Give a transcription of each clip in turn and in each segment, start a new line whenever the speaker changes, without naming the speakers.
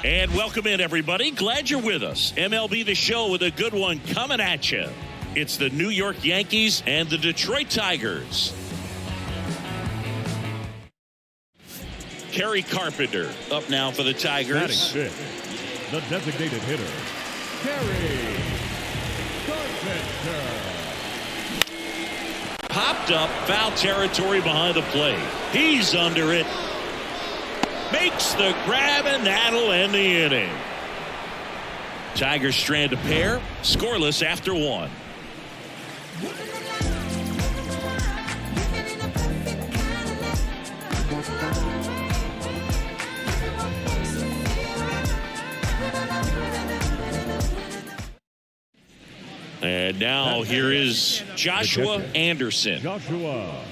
And welcome in, everybody. Glad you're with us. MLB The Show with a good one coming at you. It's the New York Yankees and the Detroit Tigers. Kerry Carpenter up now for the Tigers.
Batting fifth, the designated hitter, Kerry Carpenter.
Popped up, foul territory behind the plate. He's under it. Makes the grab, and that'll end the inning. Tigers strand a pair, scoreless after one. And now here is Joshua Anderson.
Joshua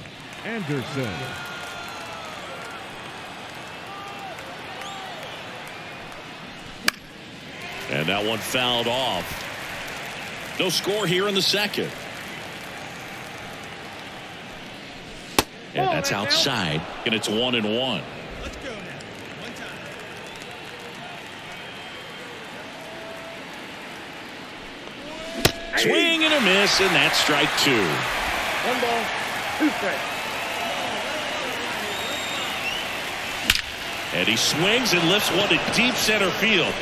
Anderson.
And that one fouled off. No score here in the second. And that's outside, and it's 1-1.
Let's go now. One time.
Swing and a miss, and that's strike two.
1 ball, 2 strikes.
And he swings and lifts one to deep center field.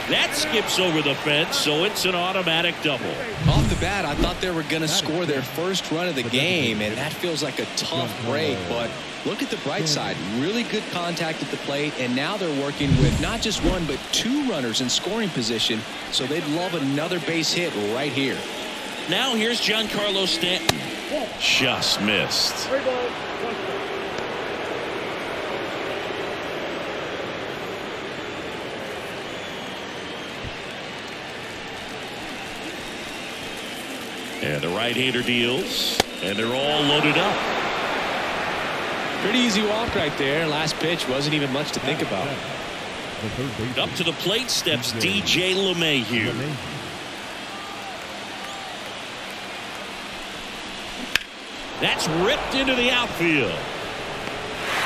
That skips over the fence, so it's an automatic double.
Off the bat, I thought they were going to score their first run of the game, and that feels like a tough break. But look at the bright side. Really good contact at the plate, and now they're working with not just one, but 2 runners in scoring position, so they'd love another base hit right here.
Now here's Giancarlo Stanton. Just missed.
3 balls, 1 strike.
And the right-hander deals, and they're all loaded up.
Pretty easy walk right there. Last pitch wasn't even much to think about.
The third baseman,
Up to the plate steps DJ LeMahieu. That's ripped into the outfield.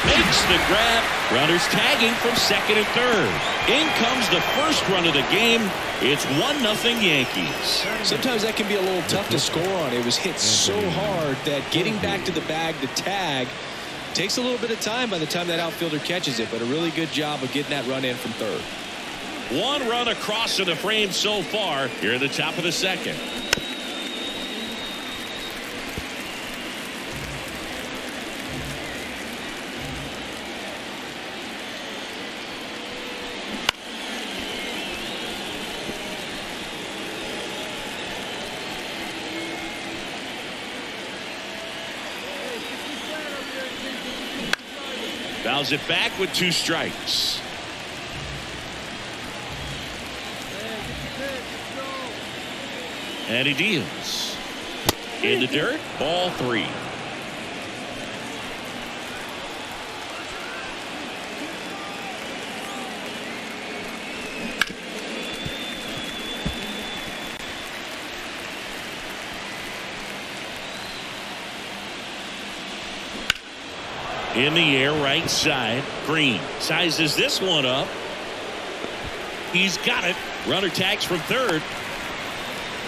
Makes the grab. Runners tagging from second and third. In comes the first run of the game. It's 1-0 Yankees.
Sometimes that can be a little tough to score on. It was hit so hard that getting back to the bag to tag takes a little bit of time by the time that outfielder catches it, but a really good job of getting that run in from third.
1 run across to the frame so far here at the top of the second. Fouls it back with 2 strikes. And he deals. In the dirt, ball 3. In the air, right side. Green sizes this one up. He's got it. Runner tags from third.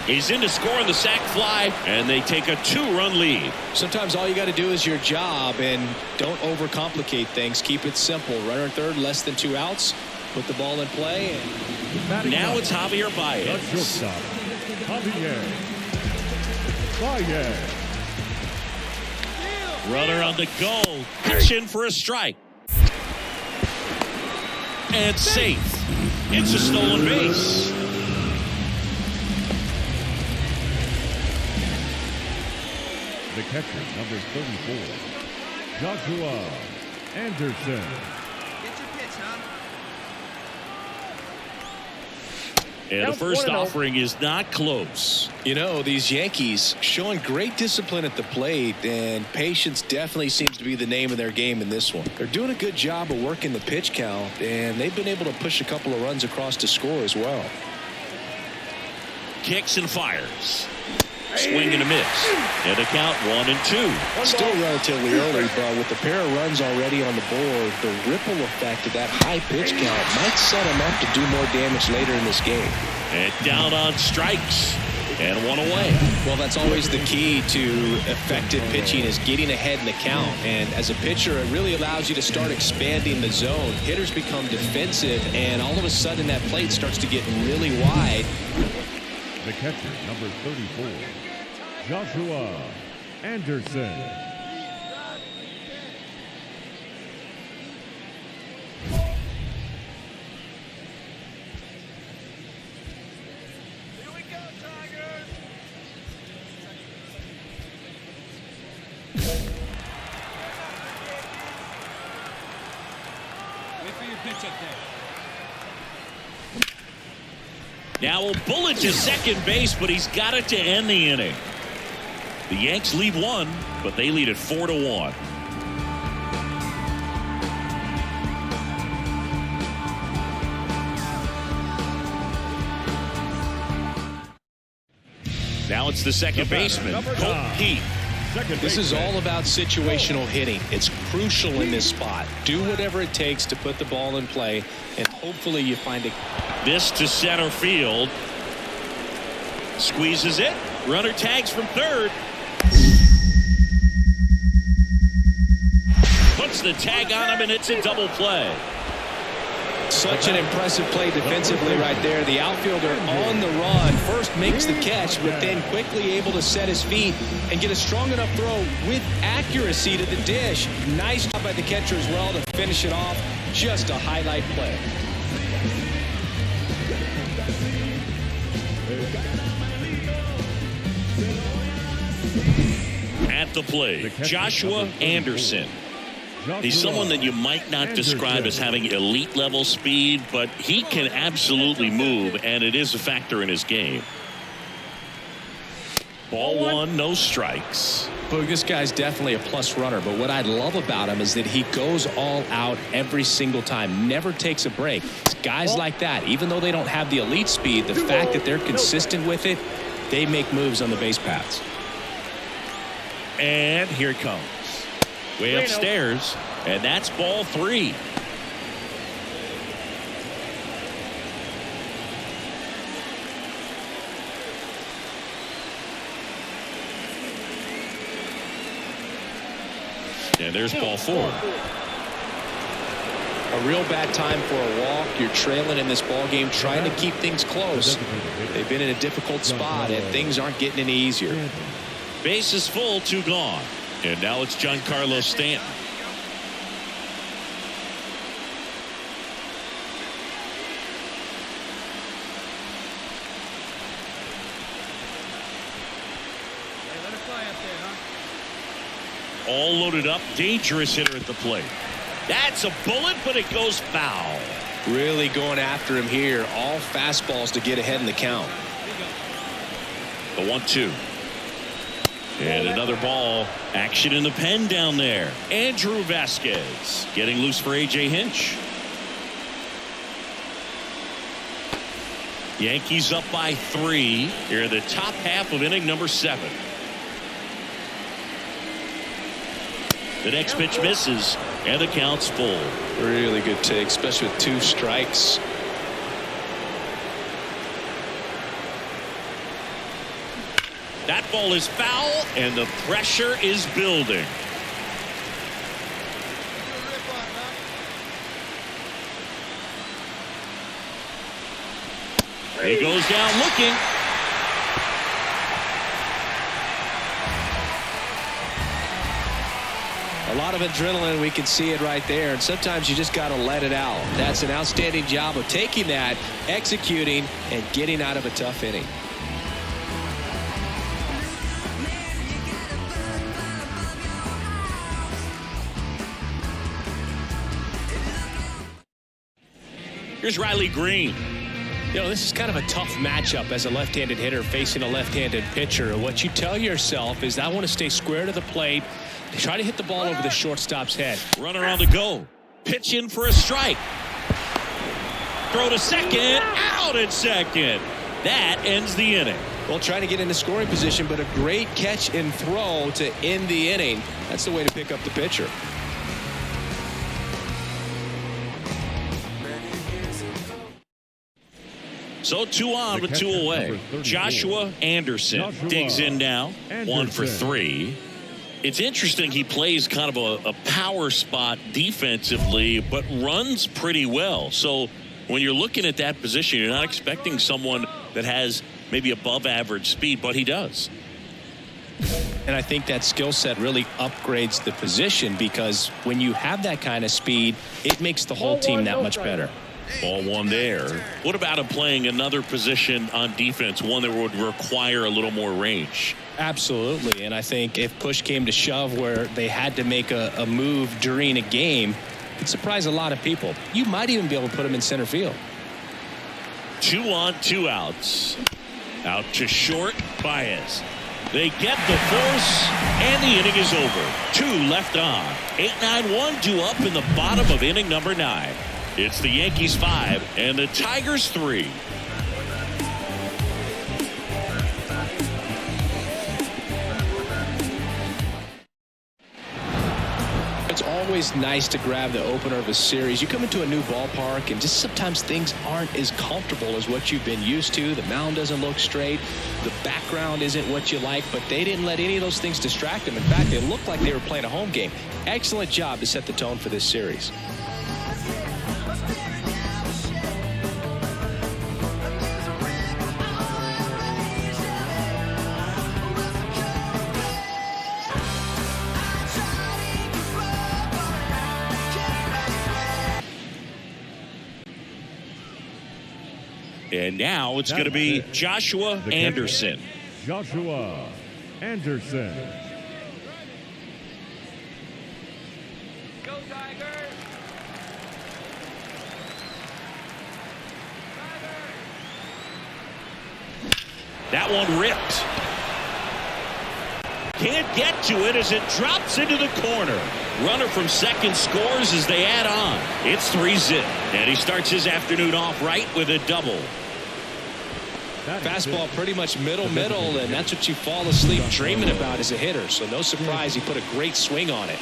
He's in to score on the sac fly, and they take a 2-run lead.
Sometimes all you got to do is your job, and don't overcomplicate things. Keep it simple. Runner third, less than 2 outs. Put the ball in play. And
now it's Javier Baez.
the shortstop, Javier Baez.
Runner on the go. Pitching for a strike. And safe. It's a stolen base.
The catcher, number 34, Joshua Anderson.
Get your pitch, huh?
And the first offering is not close.
you know, these Yankees showing great discipline at the plate, and patience definitely seems to be the name of their game in this one. They're doing a good job of working the pitch count, and they've been able to push a couple of runs across to score as well.
Kicks and fires. Swing and a miss. And a count 1-2.
Still relatively early, but with the pair of runs already on the board, the ripple effect of that high pitch count might set him up to do more damage later in this game.
And down on strikes. And one away.
Well, that's always the key to effective pitching, is getting ahead in the count. And as a pitcher, it really allows you to start expanding the zone. Hitters become defensive, and all of a sudden that plate starts to get really wide.
The catcher, number 34, Joshua Anderson.
Now a bullet to second base, but he's got it to end the inning. The Yanks lead one, but they lead it 4-1. Now it's the second baseman, Colt Keith.
This is all about situational hitting. It's crucial in this spot. Do whatever it takes to put the ball in play, and hopefully you find it.
This to center field. Squeezes it. Runner tags from third. Puts the tag on him, and it's a double play.
Such an impressive play defensively right there. The outfielder on the run first makes the catch, but then quickly able to set his feet and get a strong enough throw with accuracy to the dish. Nice job by the catcher as well to finish it off. Just a highlight play.
At the plate, Joshua Anderson. He's someone that you might not describe as having elite level speed, but he can absolutely move, and it is a factor in his game. Ball one, no strikes.
Well, this guy's definitely a plus runner, but what I love about him is that he goes all out every single time, never takes a break. Guys like that, even though they don't have the elite speed, the fact that they're consistent with it, they make moves on the base paths.
And here it comes. Way upstairs, and that's ball three. And there's ball four.
A real bad time for a walk. You're trailing in this ball game, trying to keep things close. They've been in a difficult spot, and things aren't getting any easier.
Base is full, two gone. And now it's Giancarlo Stanton.
Let it fly up there, huh?
All loaded up, dangerous hitter at the plate. That's a bullet, but it goes foul.
Really going after him here. All fastballs to get ahead in the count.
The 1-2. And another ball. Action in the pen down there. Andrew Vasquez getting loose for A.J. Hinch. Yankees up by 3 here in the top half of inning number 7. The next pitch misses, and the count's full.
Really good take, especially with 2 strikes.
That ball is foul, and the pressure is building. He goes down looking.
A lot of adrenaline, we can see it right there, and sometimes you just got to let it out. That's an outstanding job of taking that, executing, and getting out of a tough inning.
Here's Riley Green.
You know, this is kind of a tough matchup as a left-handed hitter facing a left-handed pitcher. What you tell yourself is, I want to stay square to the plate, try to hit the ball over the shortstop's head.
Runner on the go. Pitch in for a strike. Throw to second. Out at second. That ends the inning.
Well, trying to get into scoring position, but a great catch and throw to end the inning. That's the way to pick up the pitcher.
So 2 on with 2 away. Joshua Anderson digs in now. 1 for 3. It's interesting he plays kind of a power spot defensively, but runs pretty well. So when you're looking at that position, you're not expecting someone that has maybe above average speed, but he does.
And I think that skill set really upgrades the position, because when you have that kind of speed, it makes the whole team that much better.
Ball 1 there. What about him playing another position on defense, one that would require a little more range?
Absolutely. And I think if push came to shove where they had to make a move during a game, it'd surprise a lot of people. You might even be able to put him in center field.
2 on, 2 outs. Out to short, Baez. They get the force, and the inning is over. 2 left on. 8-9-1 due up in the bottom of inning number 9. It's the Yankees 5 and the Tigers 3.
It's always nice to grab the opener of a series. You come into a new ballpark and just sometimes things aren't as comfortable as what you've been used to. The mound doesn't look straight. The background isn't what you like, but they didn't let any of those things distract them. In fact, they looked like they were playing a home game. Excellent job to set the tone for this series.
And now it's going to be Joshua Anderson.
Joshua Anderson.
Go Tigers!
That one ripped. Can't get to it as it drops into the corner. Runner from second scores as they add on. It's 3-zip. And he starts his afternoon off right with a double.
Fastball pretty much middle, and that's what you fall asleep dreaming about as a hitter. So no surprise he put a great swing on it.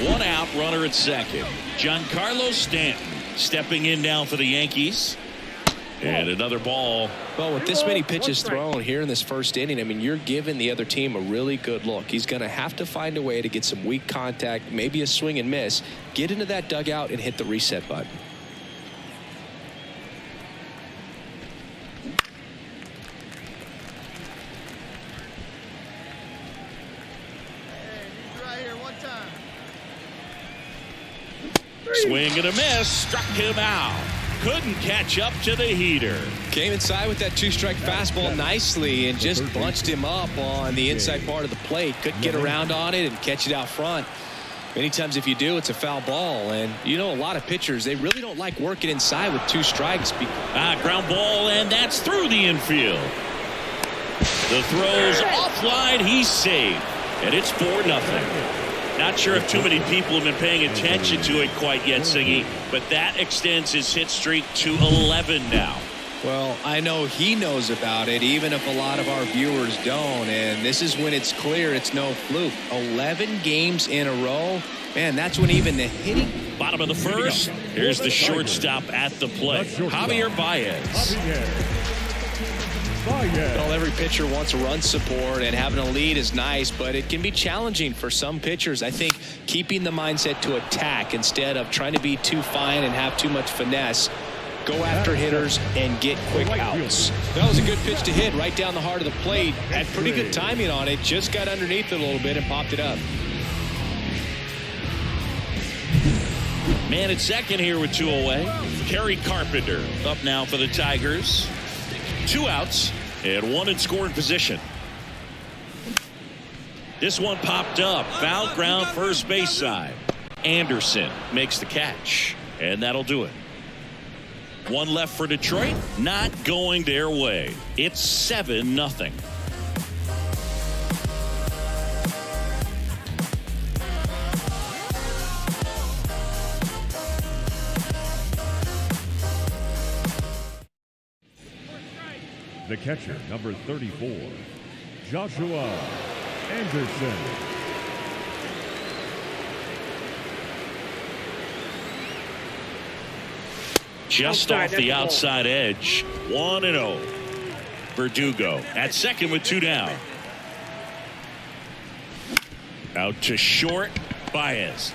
One out, runner at second. Giancarlo Stanton stepping in now for the Yankees. And another ball.
Well, with this many pitches thrown here in this first inning, I mean, you're giving the other team a really good look. He's going to have to find a way to get some weak contact, maybe a swing and miss, get into that dugout and hit the reset button.
Right here, one time.
Swing and a miss. Struck him out. Couldn't catch up to the heater.
Came inside with that 2-strike fastball nicely and just bunched him up on the inside part of the plate. Couldn't get around on it and catch it out front. Many times if you do, it's a foul ball. And you know, a lot of pitchers, they really don't like working inside with 2 strikes.
Ground ball, and that's through the infield. The throw's offline. He's safe. And it's 4-0. Not sure if too many people have been paying attention to it quite yet, Siggy, but that extends his hit streak to 11 now.
Well, I know he knows about it, even if a lot of our viewers don't. And this is when it's clear it's no fluke. 11 games in a row. Man, that's when even the hitting.
Bottom of the first. Here's the shortstop at the plate. Javier Baez.
Well, every pitcher wants run support, and having a lead is nice, but it can be challenging for some pitchers. I think keeping the mindset to attack instead of trying to be too fine and have too much finesse. Go after hitters and get quick outs. That was a good pitch to hit right down the heart of the plate. Had pretty good timing on it. Just got underneath it a little bit and popped it up.
Man at second here with 2 away. Kerry Carpenter up now for the Tigers. 2 outs and 1 in scoring position. This one popped up. Foul ground first base side. Anderson makes the catch, and that'll do it. 1 left for Detroit. Not going their way. It's 7-0.
The catcher, number 34, Joshua Anderson.
Just off the outside edge. 1-0. Verdugo at second with 2 down. Out to short. Baez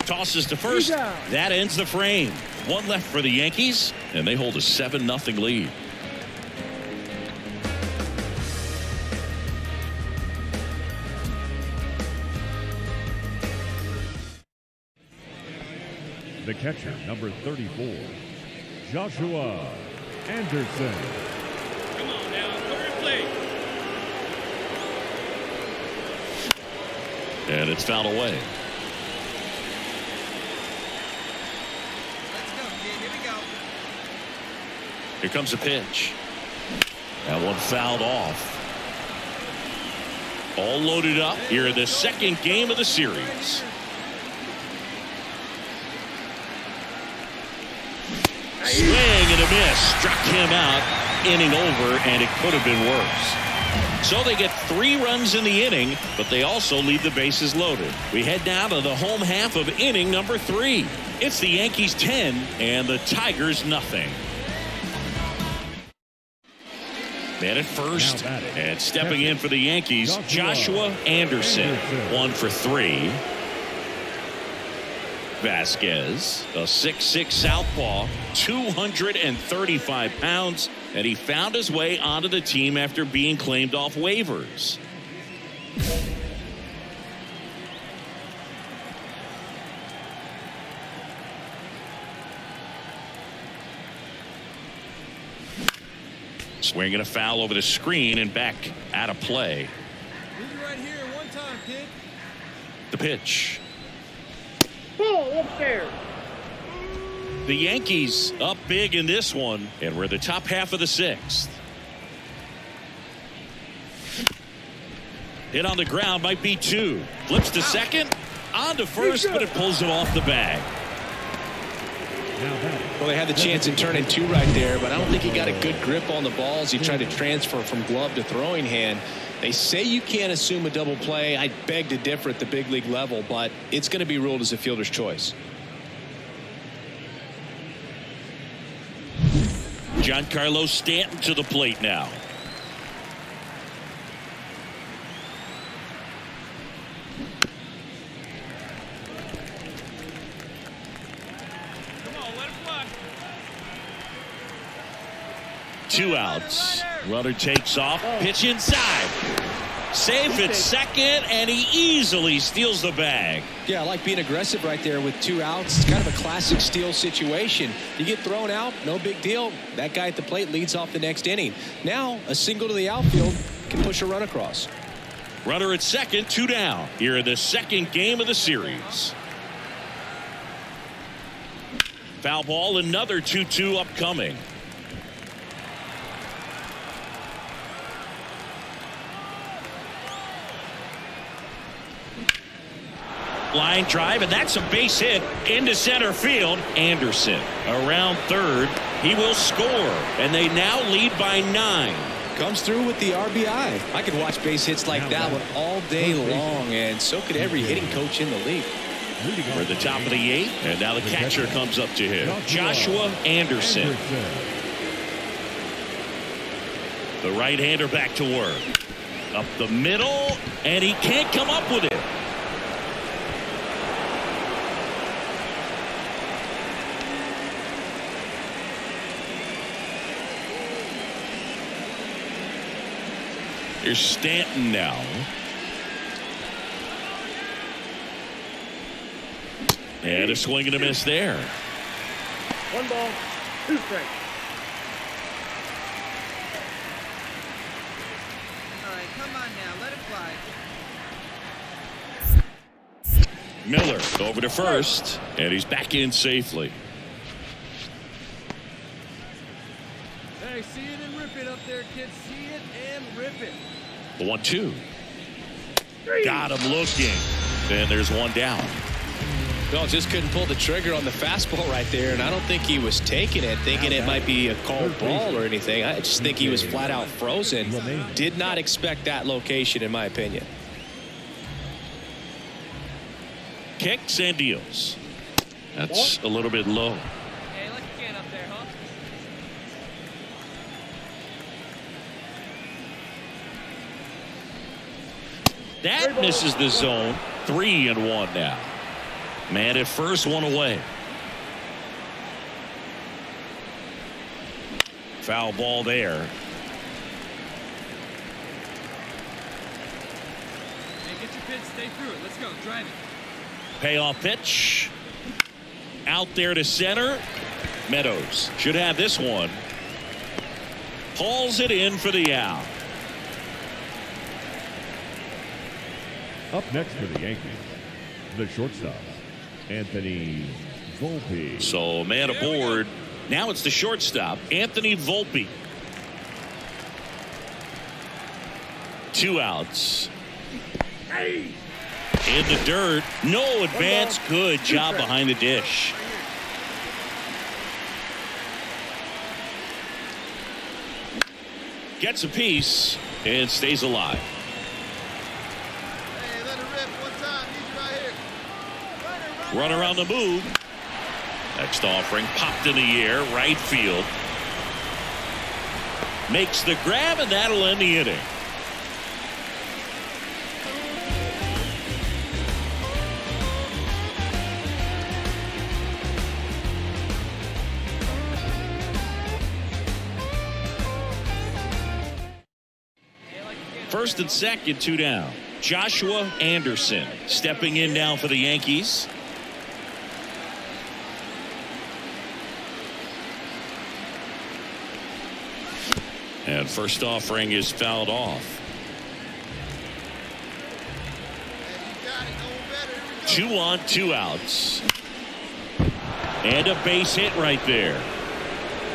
tosses to first. That ends the frame. 1 left for the Yankees, and they hold a 7-0 lead.
The catcher, number 34, Joshua Anderson.
Come on now, cover your plate.
And it's fouled away.
Let's go, kid. Here we go.
Here comes a pitch. That one fouled off. All loaded up here in the second game of the series. Swing and a miss. Struck him out. Inning over, and it could have been worse. So they get 3 runs in the inning, but they also leave the bases loaded. We head now to the home half of inning number 3. It's the Yankees 10 and the Tigers nothing. Man at first, and stepping in for the Yankees, Joshua Anderson. 1 for 3. Vasquez, a 6'6" southpaw, 235 pounds, and he found his way onto the team after being claimed off waivers. Swinging a foul over the screen and back out of play.
Leave it right here one time, kid.
The pitch.
Ball upstairs.
The Yankees up big in this one, and we're the top half of the 6th. Hit on the ground, might be 2. Flips to second, on to first, but it pulls him off the bag.
Well, they had the chance in turning 2 right there, but I don't think he got a good grip on the balls. He tried to transfer from glove to throwing hand. They say you can't assume a double play. I beg to differ at the big league level, but it's going to be ruled as a fielder's choice.
Giancarlo Stanton to the plate now.
Come on, let it fly.
2 outs. Runner takes off. Pitch inside. Safe at second, and he easily steals the bag.
Yeah, I like being aggressive right there with 2 outs. It's kind of a classic steal situation. You get thrown out, no big deal. That guy at the plate leads off the next inning. Now, a single to the outfield can push a run across.
Runner at second, 2 down. Here in the second game of the series. Foul ball, another 2-2 upcoming. Line drive, and that's a base hit into center field. Anderson around third. He will score, and they now lead by 9.
Comes through with the RBI. I could watch base hits like that one all day long, and so could every hitting coach in the league.
We're at the top of the 8th, and now the catcher comes up to him. Joshua Anderson. The right-hander back to work. Up the middle, and he can't come up with it. Here's Stanton now. And a swing and a miss there.
1 ball, 2 strikes.
All right, come on now, let it fly.
Miller over to first, and he's back in safely.
Hey, see it and rip it up there, kids. See it and rip it.
The 1-2. Got him looking. And there's 1 down.
Well, just couldn't pull the trigger on the fastball right there, and I don't think he was taking it, thinking it might be a called ball or anything. I just think he was flat out frozen. Did not expect that location, in my opinion.
Kicks and deals. That's a little bit low.
Hey, let your can up there, huh?
That misses the zone. 3-1 now. Man at first, one away. Foul ball there.
Hey, get your pitch, stay through it. Let's go, drive it.
Payoff pitch. Out there to center. Meadows should have this one. Hauls it in for the out.
Up next for the Yankees, the shortstop, Anthony Volpe.
So man aboard. Now it's the shortstop, Anthony Volpe. 2 outs. In the dirt. No advance. Good job behind the dish. Gets a piece and stays alive.
Hey, let it rip one time. Need you right here.
Runner on the move. Next offering popped in the air, right field. Makes the grab, and that'll end the inning. First and second, 2 down. Joshua Anderson stepping in now for the Yankees. And first offering is fouled off. 2 on, 2 outs. And a base hit right there.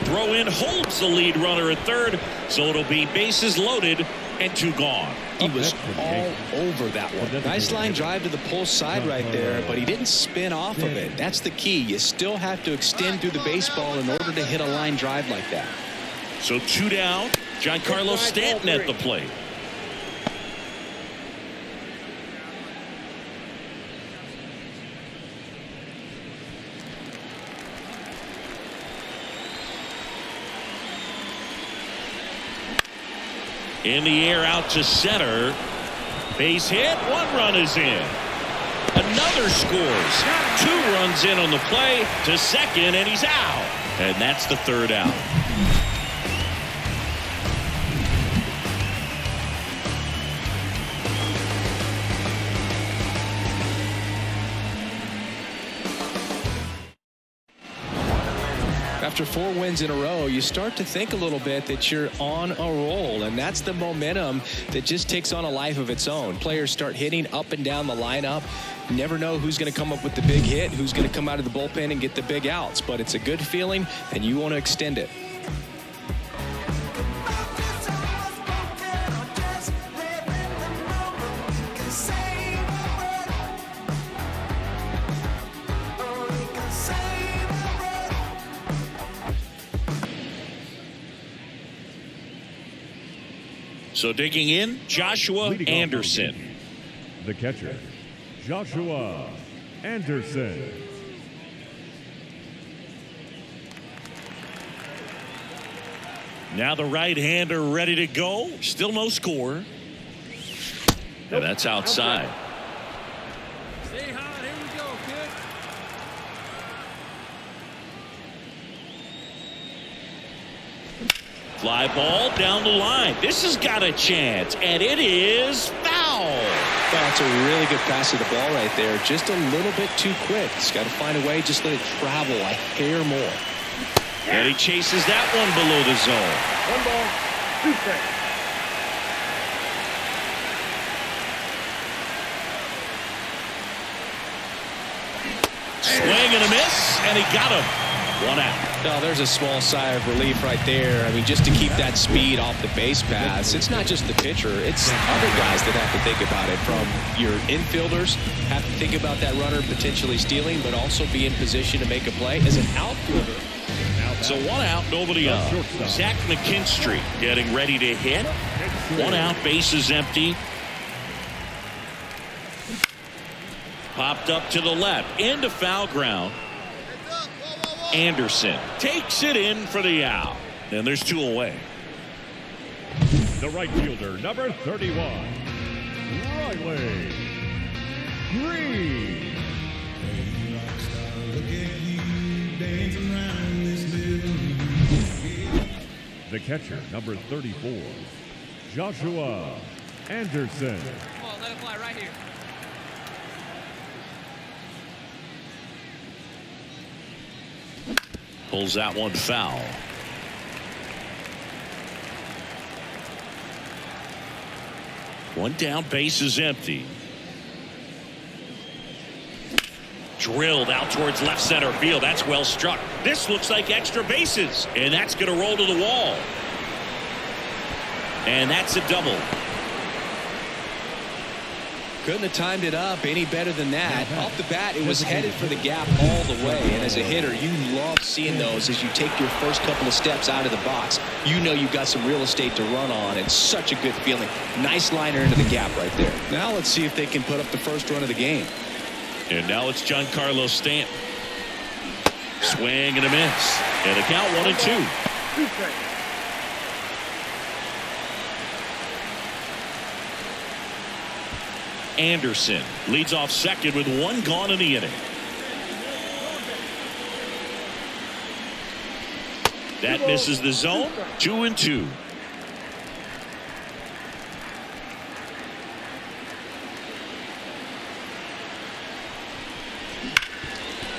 Throw in holds the lead runner at third, so it'll be bases loaded and 2 gone.
He was all over that one. Nice line drive to the pull side right there, but he didn't spin off of it. That's the key. You still have to extend through the baseball in order to hit a line drive like that.
So 2 down. Giancarlo Stanton at the plate. In the air out to center. Base hit. 1 run is in. Another scores. 2 runs in on the play to second, and he's out. And that's the 3rd out.
After 4 wins in a row, you start to think a little bit that you're on a roll, and that's the momentum that just takes on a life of its own. Players start hitting up and down the lineup. You never know who's going to come up with the big hit, who's going to come out of the bullpen and get the big outs, but it's a good feeling, and you want to extend it.
So digging in, Joshua Anderson.
The catcher, Joshua Anderson.
Now the right-hander ready to go. Still no score. And that's outside.
Stay hot. Here we go, kid.
Fly ball down the line. This has got a chance, and it is foul.
That's a really good pass of the ball right there. Just a little bit too quick. He's got to find a way, just let it travel a hair more.
And he chases that one below the zone.
1 ball, 2 strikes.
Swing and a miss, and he got him. 1 out.
Oh, there's a small sigh of relief right there. I mean, just to keep that speed off the base paths. It's not just the pitcher. It's other guys that have to think about it. From your infielders, have to think about that runner potentially stealing, but also be in position to make a play. As an outfielder.
So 1 out, nobody on. Zach McKinstry getting ready to hit. 1 out, bases empty. Popped up to the left, into foul ground. Anderson takes it in for the out. And there's 2 away.
The right fielder, number 31, Riley Green. The catcher, number 34, Joshua Anderson.
Come on, let it fly right here.
Pulls that one foul. One down, base is empty. Drilled out towards left center field. That's well struck. This looks like extra bases, and that's going to roll to the wall. And that's a double.
Couldn't have timed it up any better than that. Off the bat, it was headed for the gap all the way. And as a hitter, you love seeing those as you take your first couple of steps out of the box. You know you've got some real estate to run on. It's such a good feeling. Nice liner into the gap right there. Now let's see if they can put up the first run of the game.
And now it's Giancarlo Stanton. Swing and a miss. And a count 1-2.
2 strikes.
Anderson leads off second with 1 gone in the inning. That misses the zone. 2-2.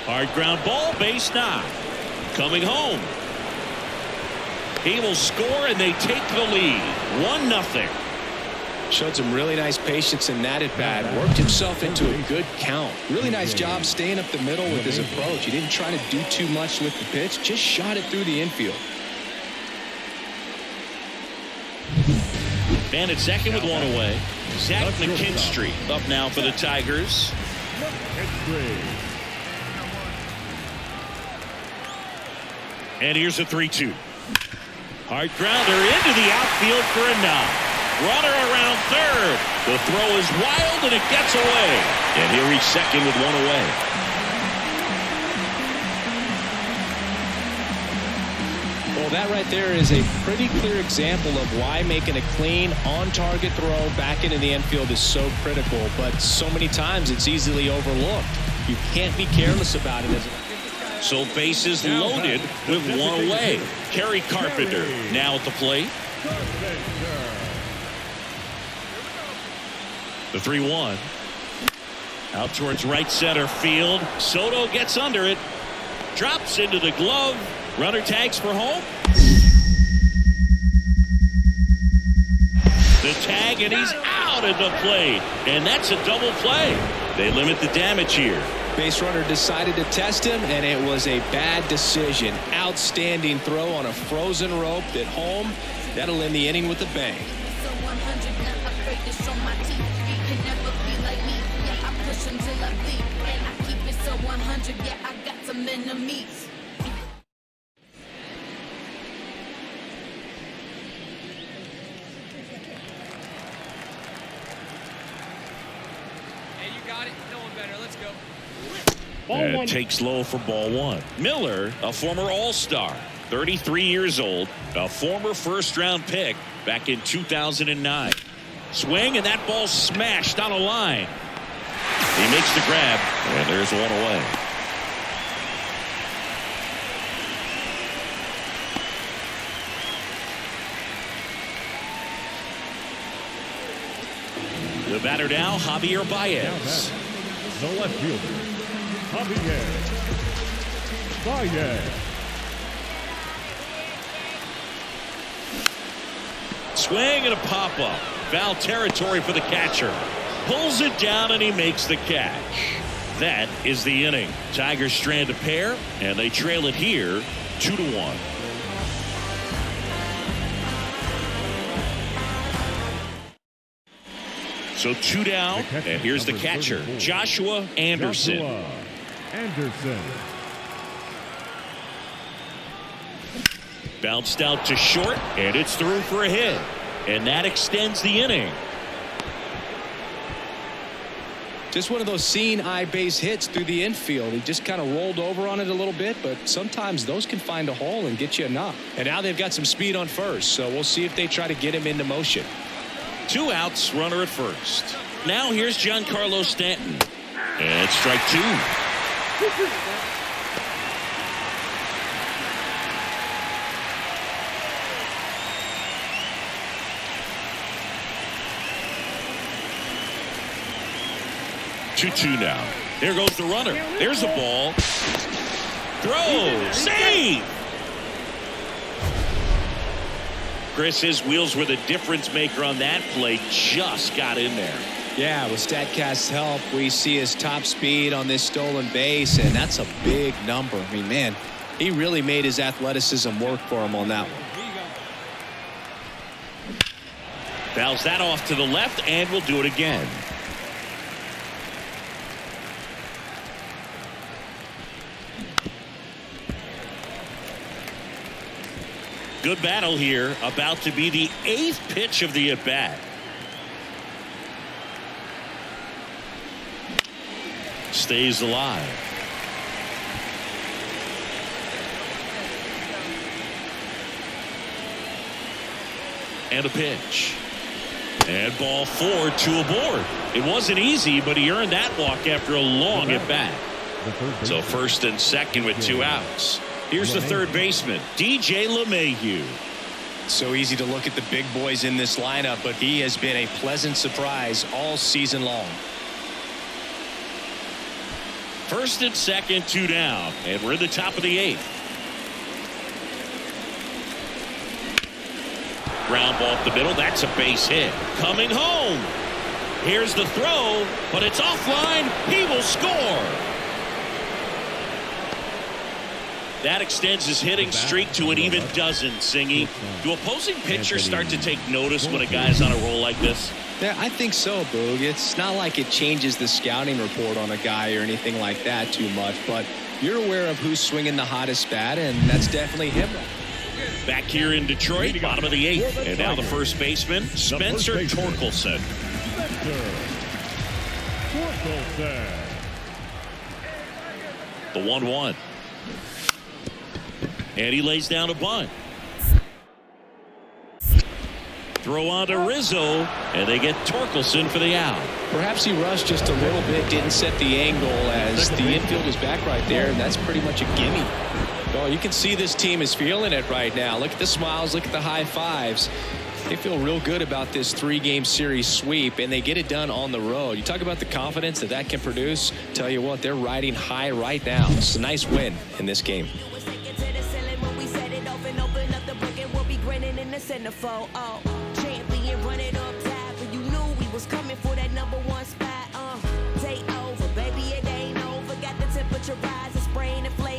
Hard ground ball, base knock. Coming home. He will score and they take the lead. 1-0.
Showed some really nice patience in that at bat. Worked himself into a good count. Really nice job staying up the middle with his approach. He didn't try to do too much with the pitch. Just shot it through the infield.
Man at second with 1 away. Zach McKinstry up now for the Tigers. And here's a 3-2. Hard grounder into the outfield for a knock. Runner around third. The throw is wild and it gets away. And he'll reach second with 1 away.
Well, that right there is a pretty clear example of why making a clean, on-target throw back into the infield is so critical. But so many times it's easily overlooked. You can't be careless about it.
So bases loaded with 1 away. Kerry Carpenter now at the plate. The 3-1. Out towards right center field. Soto gets under it. Drops into the glove. Runner tags for home. The tag, and he's out at the plate. And that's a double play. They limit the damage here.
Base runner decided to test him, and it was a bad decision. Outstanding throw on a frozen rope at home. That'll end the inning with a bang.
Hey, you got it. No one better. Let's go.
And takes low for ball 1. Miller, a former All-Star, 33 years old, a former first-round pick back in 2009. Swing, and that ball smashed on a line. He makes the grab, and there's 1 away. The batter now, Javier Baez.
The left fielder, Javier Baez.
Swing and a pop-up. Foul territory for the catcher. Pulls it down and he makes the catch. That is the inning. Tigers strand a pair, and they trail it here 2-1. So 2 down, and here's the catcher, Joshua Anderson. Bounced out to short, and it's through for a hit. And that extends the inning.
Just one of those seeing eye base hits through the infield. He just kind of rolled over on it a little bit, but sometimes those can find a hole and get you a knock. And now they've got some speed on first, so we'll see if they try to get him into motion.
2 outs, runner at first. Now here's Giancarlo Stanton. And strike 2. Two now. There goes the runner. There's a ball. Throw. Save. Chris, his wheels were the difference maker on that play. Just got in there.
Yeah, with StatCast's help, we see his top speed on this stolen base, and that's a big number. I mean, man, he really made his athleticism work for him on that one.
Fouls that off to the left, and we'll do it again. Good battle here. About to be the 8th pitch of the at-bat. Stays alive. And a pitch. And ball 4, 2 aboard. It wasn't easy, but he earned that walk after a long at-bat. So first and second with 2 outs. Here's the third baseman, DJ LeMahieu.
So easy to look at the big boys in this lineup, but he has been a pleasant surprise all season long.
First and second, 2 down, and we're in the top of the 8th. Ground ball up the middle. That's a base hit. Coming home. Here's the throw, but it's offline. He will score. That extends his hitting streak to an even dozen, Singy. Do opposing pitchers start to take notice when a guy's on a roll like this?
Yeah, I think so, Boog. It's not like it changes the scouting report on a guy or anything like that too much, but you're aware of who's swinging the hottest bat, and that's definitely him.
Back here in Detroit, bottom of the 8th, and now the first baseman, Spencer Torkelson. The 1-1. And he lays down a bunt. Throw on to Rizzo, and they get Torkelson for the out.
Perhaps he rushed just a little bit, didn't set the angle as the infield is back right there, and that's pretty much a gimme. Oh, you can see this team is feeling it right now. Look at the smiles, look at the high fives. They feel real good about this 3-game series sweep, and they get it done on the road. You talk about the confidence that that can produce. Tell you what, they're riding high right now. It's a nice win in this game.
Centerfold, champion, run it up top, but you knew we was coming for that #1 spot. Take over, baby, it ain't over. Got the temperature rising, spraying and flame.